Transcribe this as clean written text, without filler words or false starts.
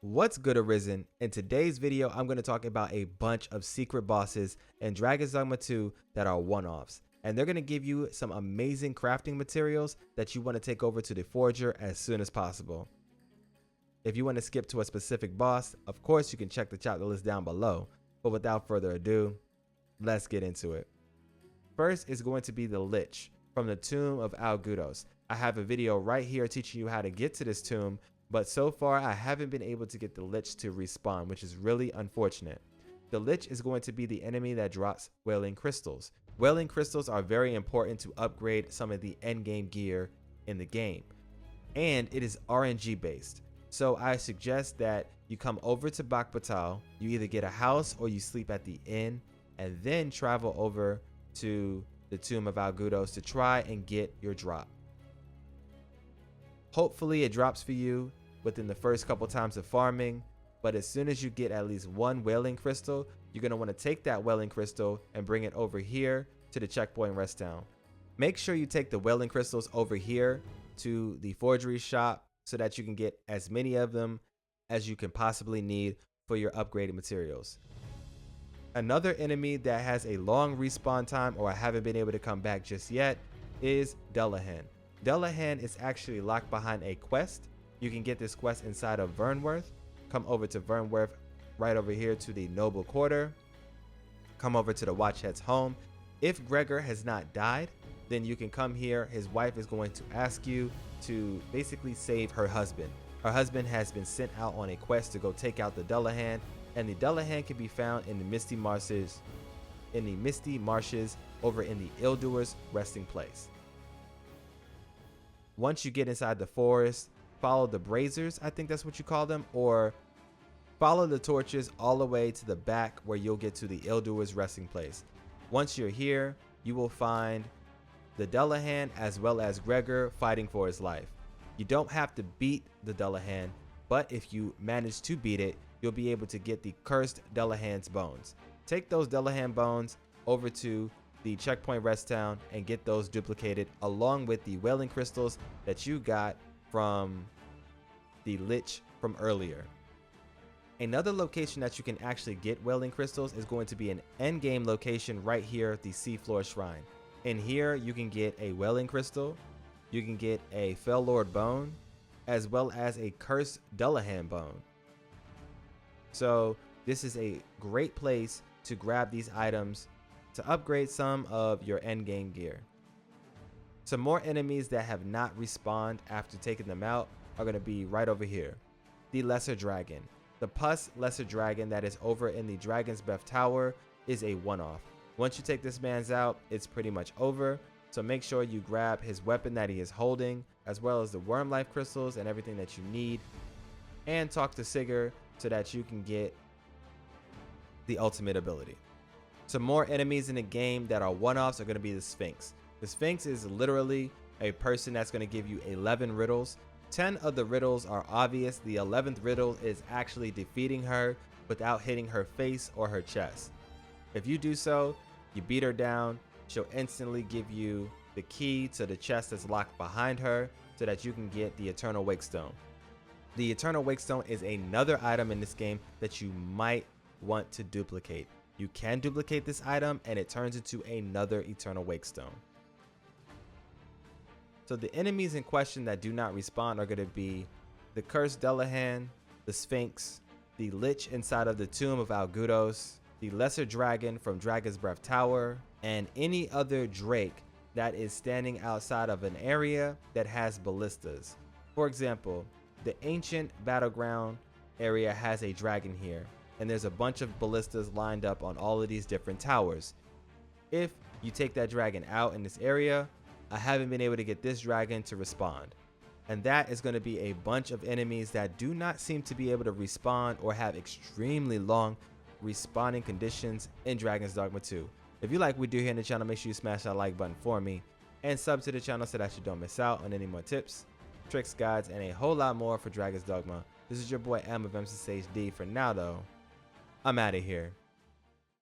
What's good, Arisen? In today's video, I'm going to talk about a bunch of secret bosses in Dragons Dogma 2 that are one-offs. And they're going to give you some amazing crafting materials that you want to take over to the Forger as soon as possible. If you want to skip to a specific boss, of course you can check the chapter list down below. But without further ado, let's get into it. First is going to be the Lich from the Tomb of Algudos. I have a video right here teaching you how to get to this tomb, but so far I haven't been able to get the Lich to respawn, which is really unfortunate. The Lich is going to be the enemy that drops Wailing Crystals. Wailing Crystals are very important to upgrade some of the endgame gear in the game, and it is RNG based. So I suggest that you come over to Bakbatal, you either get a house or you sleep at the inn, and then travel over to the Tomb of Algudos to try and get your drop. Hopefully it drops for you within the first couple times of farming, but as soon as you get at least one Wailing Crystal, you're going to want to take that Wailing Crystal and bring it over here to the checkpoint rest town. Make sure you take the Wailing Crystals over here to the forgery shop so that you can get as many of them as you can possibly need for your upgraded materials. Another enemy that has a long respawn time, or I haven't been able to come back just yet, is Dullahan. Dullahan is actually locked behind a quest. You can get this quest inside of Vernworth. Come over to Vernworth, right over here to the Noble Quarter. Come over to the Watchhead's home. If Gregor has not died, then you can come here. His wife is going to ask you to basically save her husband. Her husband has been sent out on a quest to go take out the Dullahan, and the Dullahan can be found in the Misty Marshes, over in the Illdoer's resting place. Once you get inside the forest, follow the Brazers, I think that's what you call them, or follow the torches all the way to the back where you'll get to the Illdoer's resting place. Once you're here, you will find the Dullahan as well as Gregor fighting for his life. You don't have to beat the Dullahan, but if you manage to beat it, you'll be able to get the Cursed Dullahan's bones. Take those Dullahan bones over to the checkpoint rest town and get those duplicated along with the Wailing Crystals that you got from the Lich from earlier. Another location that you can actually get Wailing Crystals is going to be an endgame location right here, the Seafloor Shrine. In here you can get a Wailing Crystal, you can get a Fell Lord Bone, as well as a Cursed Dullahan Bone. So this is a great place to grab these items to upgrade some of your endgame gear. Some more enemies that have not respawned after taking them out are going to be right over here. The Lesser Dragon. The Pus Lesser Dragon that is over in the Dragon's Breath Tower is a one-off. Once you take this man's out, it's pretty much over. So make sure you grab his weapon that he is holding, as well as the Worm Life Crystals and everything that you need. And talk to Sigurd so that you can get the ultimate ability. Some more enemies in the game that are one-offs are going to be the Sphinx. The Sphinx is literally a person that's going to give you 11 riddles. 10 of the riddles are obvious. The 11th riddle is actually defeating her without hitting her face or her chest. If you do so, you beat her down, she'll instantly give you the key to the chest that's locked behind her so that you can get the Eternal Wakestone. The Eternal Wakestone is another item in this game that you might want to duplicate. You can duplicate this item and it turns into another Eternal Wakestone. So the enemies in question that do not respawn are going to be the Cursed Dullahan, the Sphinx, the Lich inside of the Tomb of Algudos, the Lesser Dragon from Dragon's Breath Tower, and any other Drake that is standing outside of an area that has ballistas. For example, the Ancient Battleground area has a dragon here, and there's a bunch of ballistas lined up on all of these different towers. If you take that dragon out in this area, I haven't been able to get this dragon to respond. And that is going to be a bunch of enemies that do not seem to be able to respawn or have extremely long respawning conditions in Dragons Dogma 2. If you like what we do here on the channel, make sure you smash that like button for me and sub to the channel so that you don't miss out on any more tips, tricks, guides, and a whole lot more for Dragons Dogma. This is your boy M of MCSHD. For now though, I'm out of here.